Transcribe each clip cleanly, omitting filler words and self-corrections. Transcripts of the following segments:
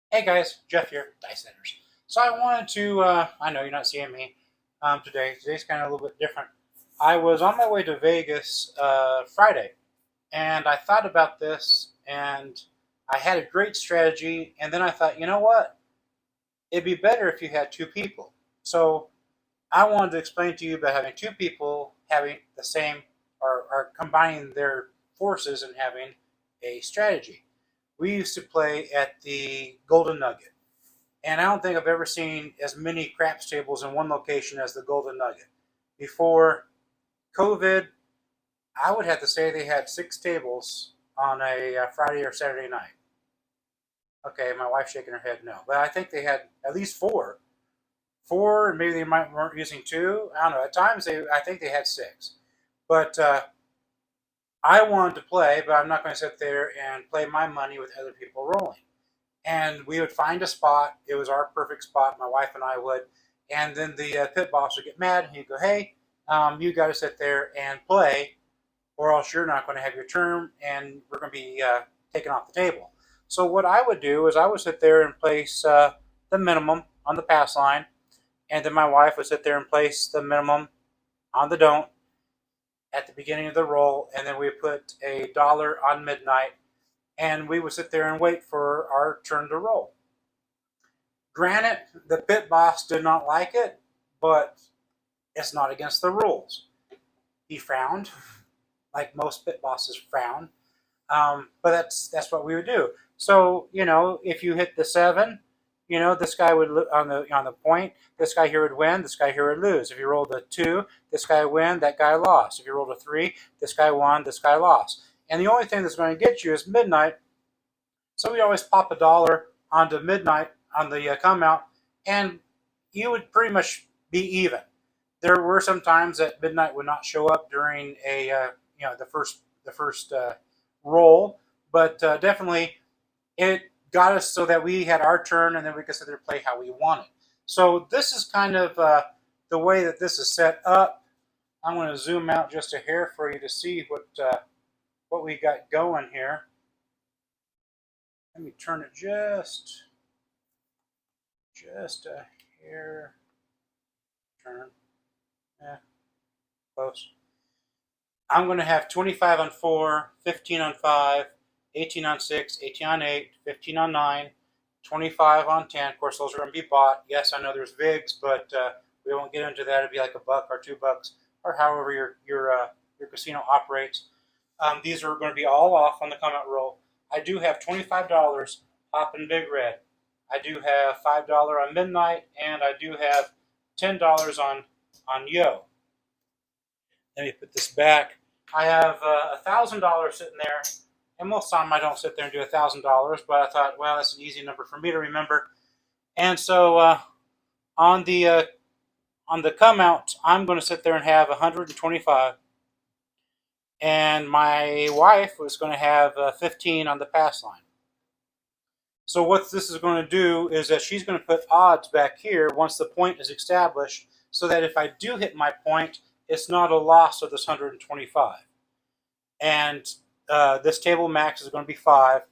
Hey guys, Jeff here, Dice Setters. So I wanted to, I know you're not seeing me today. Today's kind of a little bit different. I was on my way to Vegas Friday, and I thought about this, and I had a great strategy, and then I thought, you know what? It'd be better if you had two people. So I wanted to explain to you about having two people having the same, or combining their forces and having a strategy. We used to play at the Golden Nugget. And I don't think I've ever seen as many craps tables in one location as the Golden Nugget. Before COVID, I would have to say they had six tables on a Friday or Saturday night. Okay, my wife's shaking her head no, but I think they had at least four. Four, and maybe they weren't using two. I don't know. At times, I think they had six. But I wanted to play, but I'm not going to sit there and play my money with other people rolling. And we would find a spot. It was our perfect spot. My wife and I would. And then the pit boss would get mad and he'd go, "Hey, you got to sit there and play, or else you're not going to have your turn, and we're going to be taken off the table." So what I would do is I would sit there and place the minimum on the pass line, and then my wife would sit there and place the minimum on the don't at the beginning of the roll, and then we put $1 on midnight, and we would sit there and wait for our turn to roll. Granted, the pit boss did not like it, but it's not against the rules. He frowned, like most pit bosses frown, but that's what we would do. So if you hit the seven, this guy would on the point. This guy here would win. This guy here would lose. If you rolled a two, this guy would win. That guy lost. If you rolled a three, this guy won. This guy lost. And the only thing that's going to get you is midnight. So we always pop $1 onto midnight on the come out, and you would pretty much be even. There were some times that midnight would not show up during a the first roll, but definitely it got us so that we had our turn, and then we could sit there and play how we wanted. So this is kind of the way that this is set up. I'm going to zoom out just a hair for you to see what we got going here. Let me turn it just a hair. Turn. Yeah, close. I'm going to have 25 on 4, 15 on 5, 18 on 6, 18 on 8, 15 on 9, 25 on 10. Of course, those are going to be bought. Yes, I know there's VIGs, but we won't get into that. It'd be like $1 or $2, or however your casino operates. These are going to be all off on the come out roll. I do have $25 hopping big red. I do have $5 on midnight, and I do have $10 on yo. Let me put this back. I have $1,000 sitting there, and most of the time I don't sit there and do $1,000, but I thought, well, that's an easy number for me to remember. And so on the come out, I'm going to sit there and have 125, and my wife was going to have 15 on the pass line. So what this is going to do is that she's going to put odds back here once the point is established, so that if I do hit my point, it's not a loss of this 125. And this table max is going to be 5,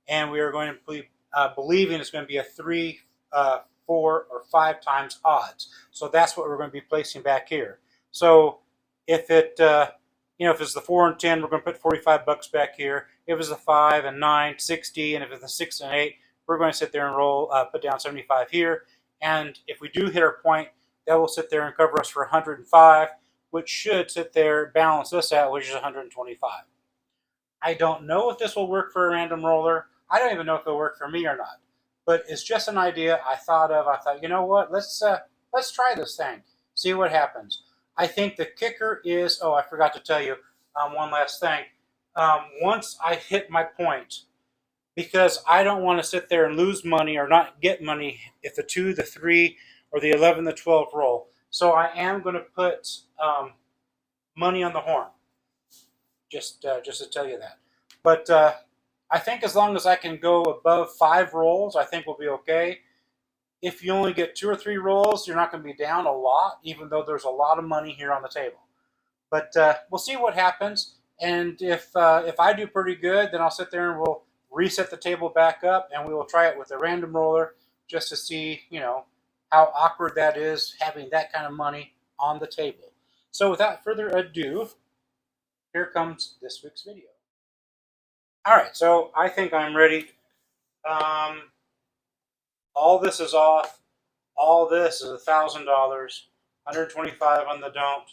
and we are going to be believing it's going to be a 3, 4, or 5 times odds. So that's what we're going to be placing back here. So if if it's the 4 and 10, we're going to put $45 back here. If it's the 5 and 9, 60, and if it's the 6 and 8, we're going to sit there and roll, put down 75 here. And if we do hit our point, that will sit there and cover us for 105, which should sit there, balance this out, which is 125. I don't know if this will work for a random roller. I don't even know if it'll work for me or not. But it's just an idea I thought of. I thought, you know what? Let's try this thing. See what happens. I think the kicker is. Oh, I forgot to tell you one last thing. Once I hit my point, because I don't want to sit there and lose money or not get money if the 2, the 3, or the 11, the 12 roll. So I am going to put money on the horn. Just to tell you that. But I think as long as I can go above 5 rolls, I think we'll be okay. If you only get 2 or 3 rolls, you're not going to be down a lot, even though there's a lot of money here on the table. But we'll see what happens. And if I do pretty good, then I'll sit there and we'll reset the table back up, and we will try it with a random roller just to see, how awkward that is having that kind of money on the table. So without further ado, here comes this week's video. All right, so I think I'm ready. All this is off. All this is $1,000. 125 on the don't.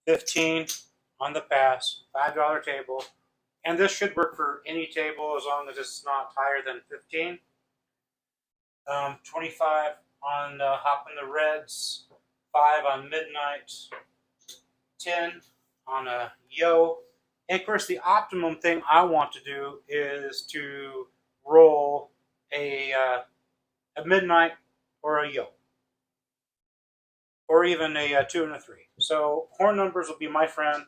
15 on the pass. $5 table. And this should work for any table as long as it's not higher than 15. 25 on hopping the reds. 5 on midnight. 10 on a yo. And of course, the optimum thing I want to do is to roll a midnight or a yo, or even a 2 and a 3. So horn numbers will be my friend,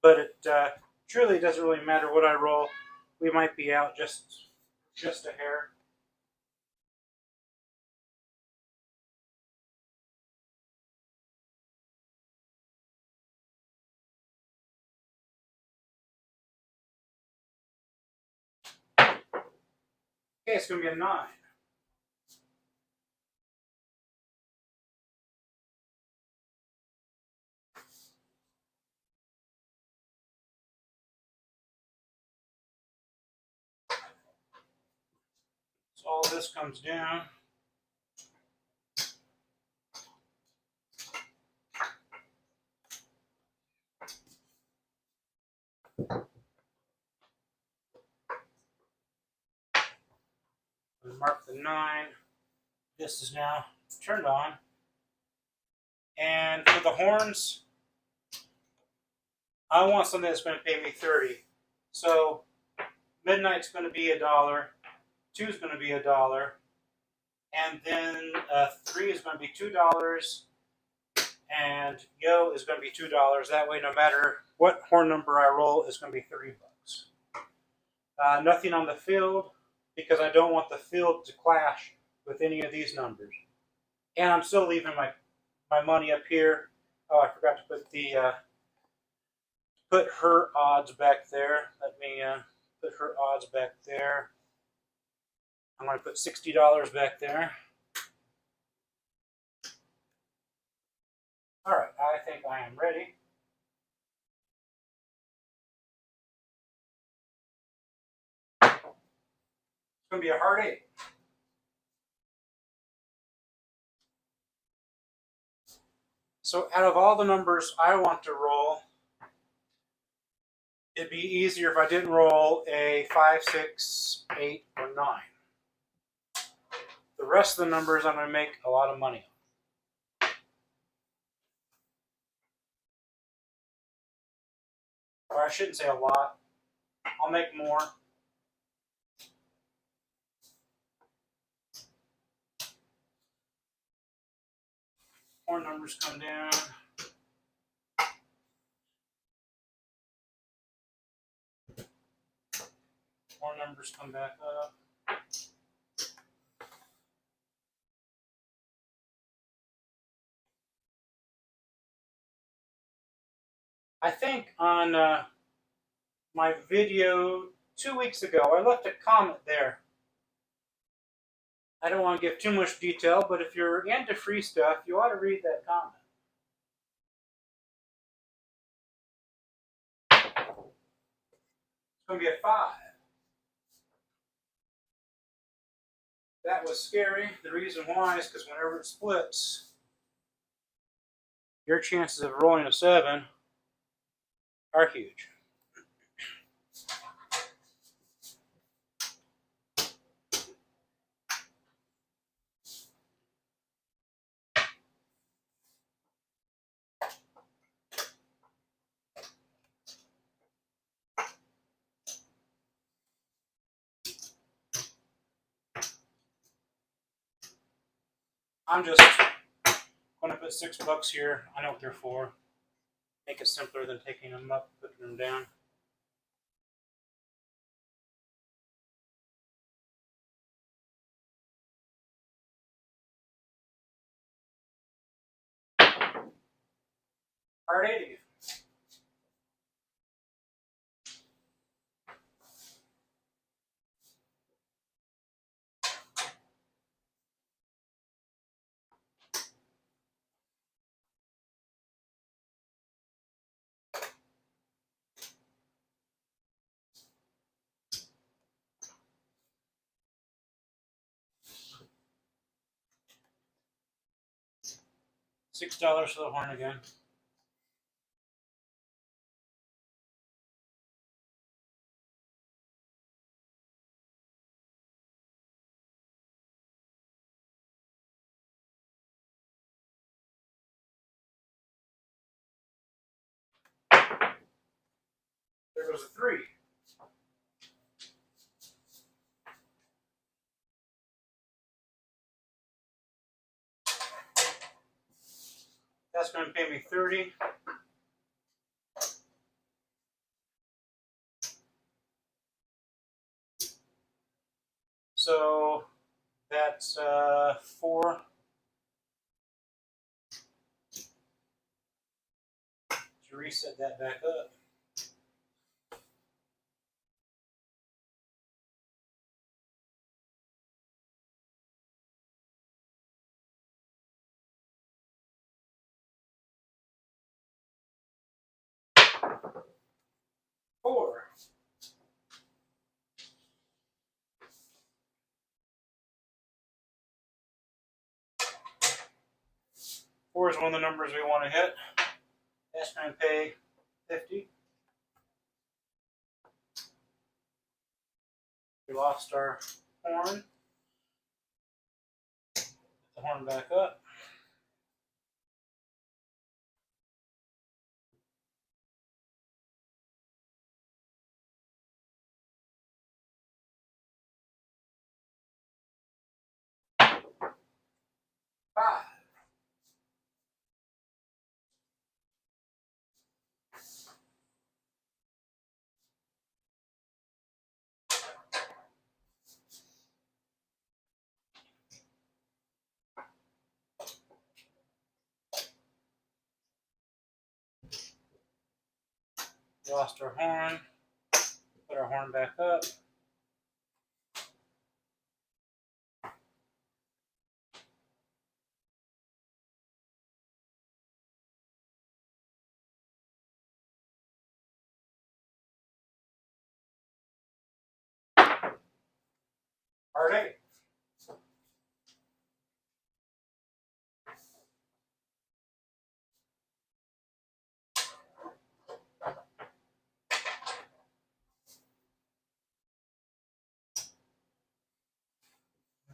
but it truly doesn't really matter what I roll. We might be out just a hair. Okay, it's going to be a 9. So all this comes down. Mark the 9. This is now turned on. And for the horns, I want something that's going to pay me 30. So midnight's going to be $1. 2 is going to be $1. And then 3 is going to be $2. And yo is going to be $2. That way, no matter what horn number I roll, it's going to be $30. Nothing on the field, because I don't want the field to clash with any of these numbers. And I'm still leaving my money up here. Oh, I forgot to put her odds back there. Let me put her odds back there. I'm going to put $60 back there. All right, I think I am ready. It's going to be a hard 8. So out of all the numbers I want to roll, it'd be easier if I didn't roll a 5, 6, 8, or 9. The rest of the numbers I'm going to make a lot of money on. Or I shouldn't say a lot. I'll make more. More numbers come down. More numbers come back up. I think on my video 2 weeks ago, I left a comment there. I don't want to give too much detail, but if you're into free stuff, you ought to read that comment. It's going to be a 5. That was scary. The reason why is because whenever it splits, your chances of rolling a 7 are huge. I'm just going to put $6 here. I know what they're for. Make it simpler than taking them up, putting them down. Hard 80. $6 for the horn again. There goes a 3. That's going to pay me 30. So that's 4. To reset that back up. Four. Four is one of the numbers we want to hit. That's going to pay 50. We lost our horn. Put the horn back up. Five. Lost our horn. Put our horn back up. Part 8.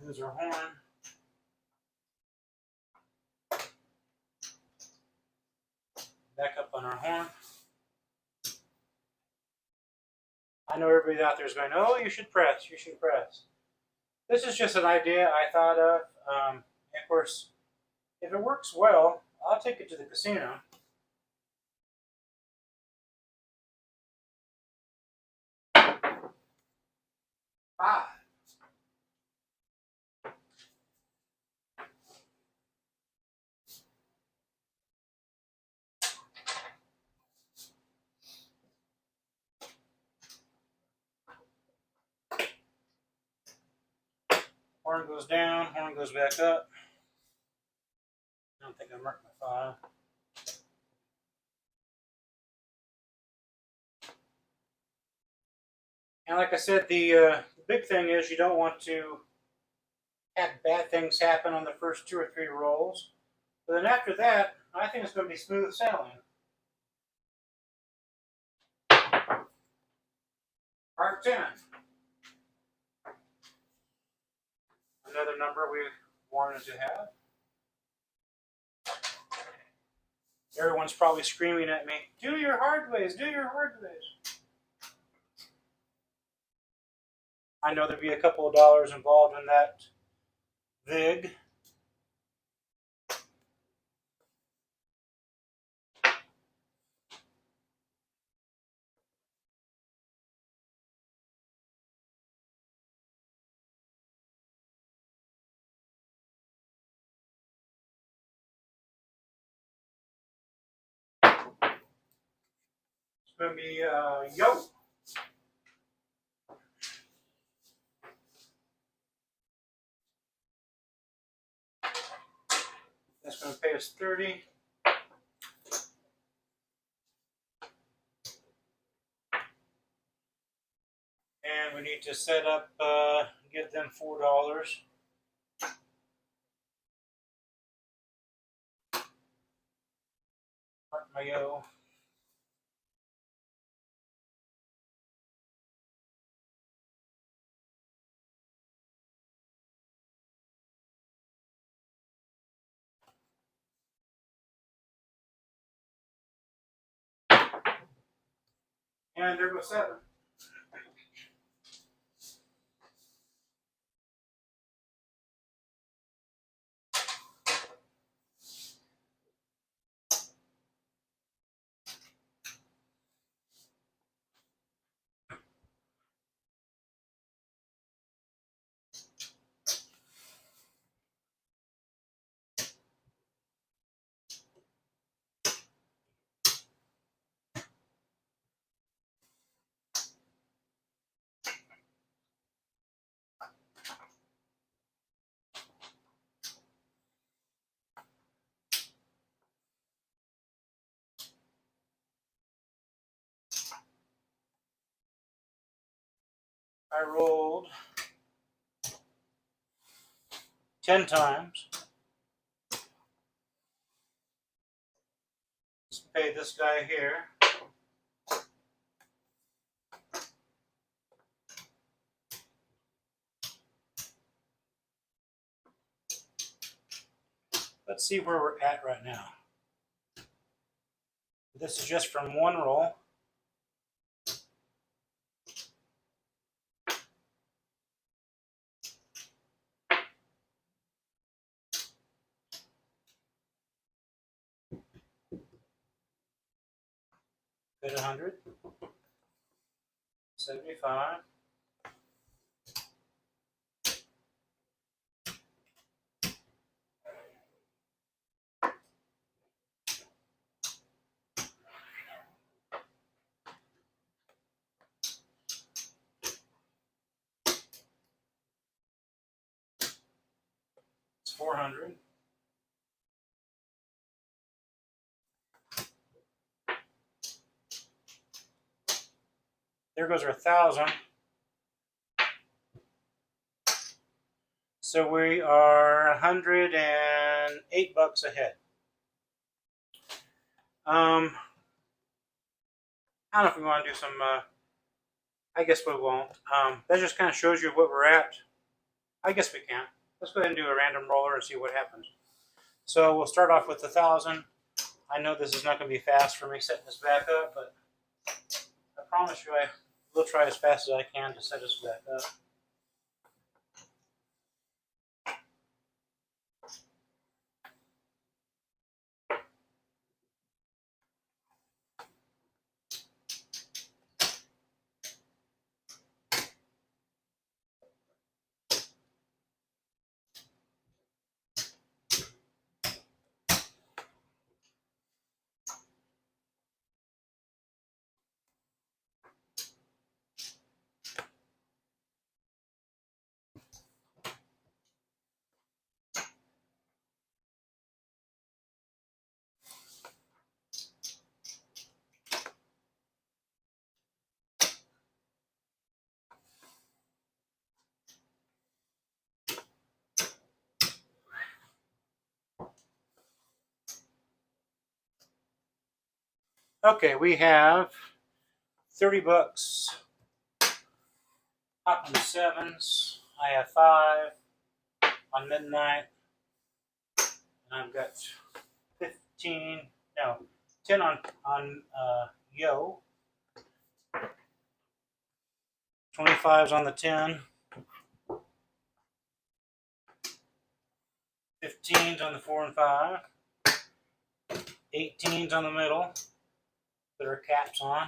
There's our horn. Back up on our horn. I know everybody out there is going, oh, you should press, you should press. This is just an idea I thought of. Of course, if it works well, I'll take it to the casino. Five. Horn goes down, horn goes back up. I don't think I marked my file. And like I said, the big thing is you don't want to have bad things happen on the first 2 or 3 rolls. But then after that, I think it's going to be smooth sailing. Part 10. Another number we wanted to have. Everyone's probably screaming at me, do your hard ways, do your hard ways. I know there'd be a couple of dollars involved in that VIG. It's going to be yo. That's going to pay us 30. And we need to set up, give them $4. IO. And there goes 7. I rolled 10 times. Let's pay this guy here. Let's see where we're at right now. This is just from one roll. Hit 100, 75, 400. There goes our 1,000. So we are $108 ahead. I don't know if we want to do some. I guess we won't. That just kind of shows you what we're at. I guess we can. Let's go ahead and do a random roller and see what happens. So we'll start off with 1,000. I know this is not going to be fast for me setting this back up, but I promise you I will try as fast as I can to set this back up. Okay, we have $30 up in the 7s. I have 5 on midnight, and I've got 10 on yo. 25's on the 10. 15's on the 4 and 5. 18's on the middle. Put our caps on.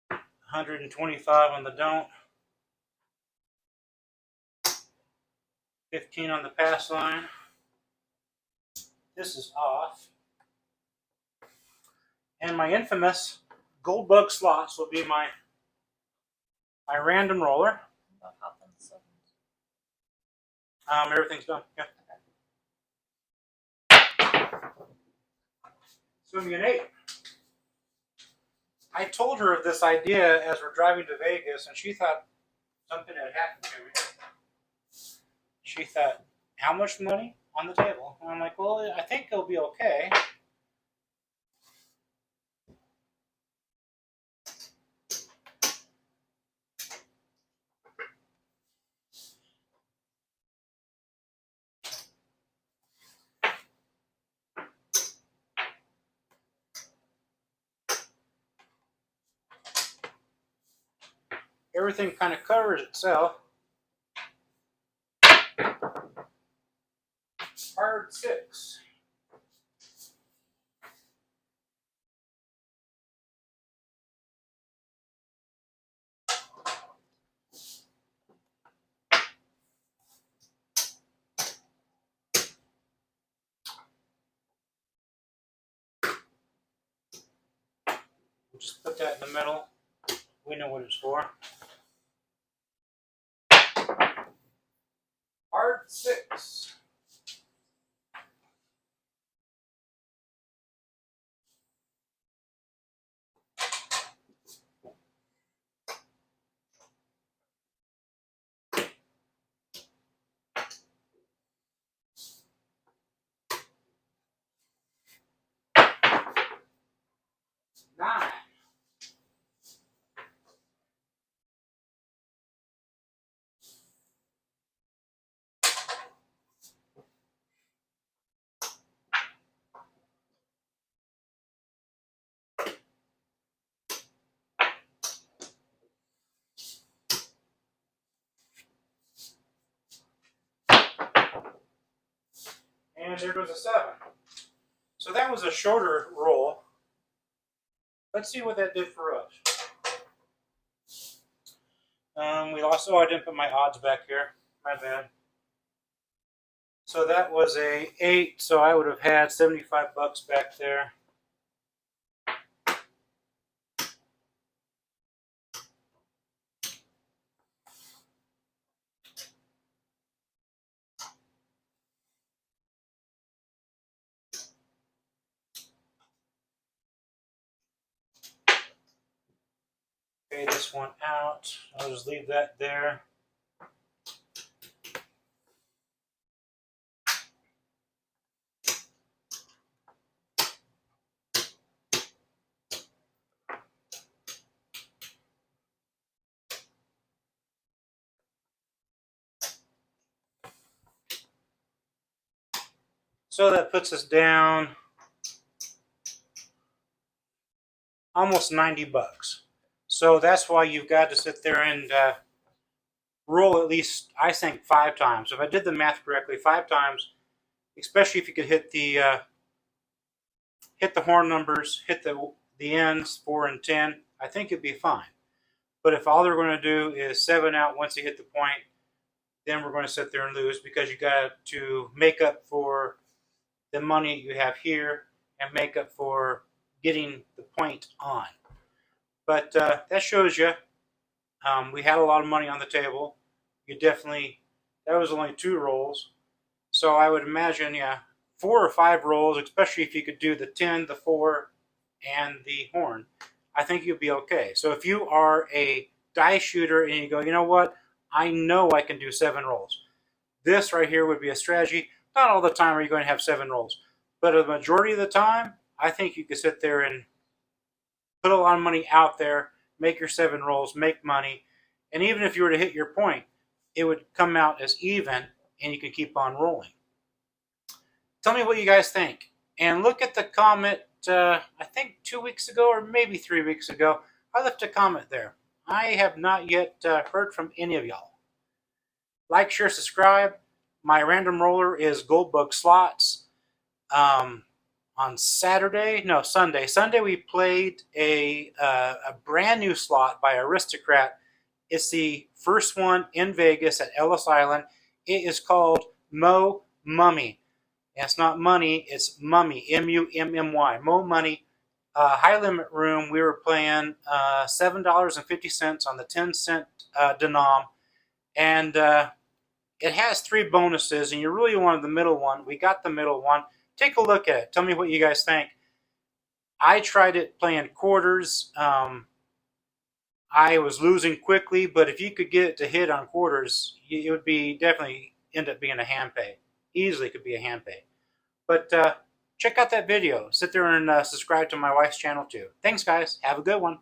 125 on the don't. 15 on the pass line. This is off. And my infamous gold bug slots will be my random roller. Everything's done. Yeah. Swimming an 8. I told her of this idea as we're driving to Vegas, and she thought something had happened to me. She thought, how much money? on the table. And I'm like, well, I think it'll be okay. Everything kind of covers itself. Hard 6. We'll just put that in the middle. We know what it's for. Hard 6. Nine. And there goes a 7. So that was a shorter roll. Let's see what that did for us. We lost. Oh, I didn't put my odds back here. My bad. So that was a 8. So I would have had $75 back there. Pay this one out. I'll just leave that there. So that puts us down almost $90. So that's why you've got to sit there and roll at least, I think, 5 times. If I did the math correctly, 5 times, especially if you could hit the horn numbers, hit the ends 4 and 10, I think it'd be fine. But if all they're going to do is 7 out once you hit the point, then we're going to sit there and lose, because you got to make up for the money you have here and make up for getting the point on. But that shows you we had a lot of money on the table. That was only 2 rolls. So I would imagine, yeah, 4 or 5 rolls, especially if you could do the 10, the 4, and the horn. I think you'll be okay. So if you are a die shooter and you go, you know what, I know I can do 7 rolls. This right here would be a strategy. Not all the time are you going to have 7 rolls, but the majority of the time, I think you could sit there and put a lot of money out there, make your 7 rolls, make money, and even if you were to hit your point, it would come out as even, and you can keep on rolling. Tell me what you guys think, and look at the comment. I think 2 weeks ago or maybe 3 weeks ago, I left a comment there. I have not yet heard from any of y'all. Like, share, subscribe. My random roller is Goldbug Slots. On Sunday. Sunday we played a brand new slot by Aristocrat. It's the first one in Vegas at Ellis Island. It is called Mo Mummy. And it's not money, it's Mummy, M-U-M-M-Y. Mo Money. High limit room. We were playing $7.50 on the 10-cent denom. And it has 3 bonuses, and you really wanted the middle one. We got the middle one. Take a look at it. Tell me what you guys think. I tried it playing quarters. I was losing quickly, but if you could get it to hit on quarters, it would be definitely end up being a hand pay. Easily could be a hand pay. But check out that video. Sit there and subscribe to my wife's channel too. Thanks, guys. Have a good one.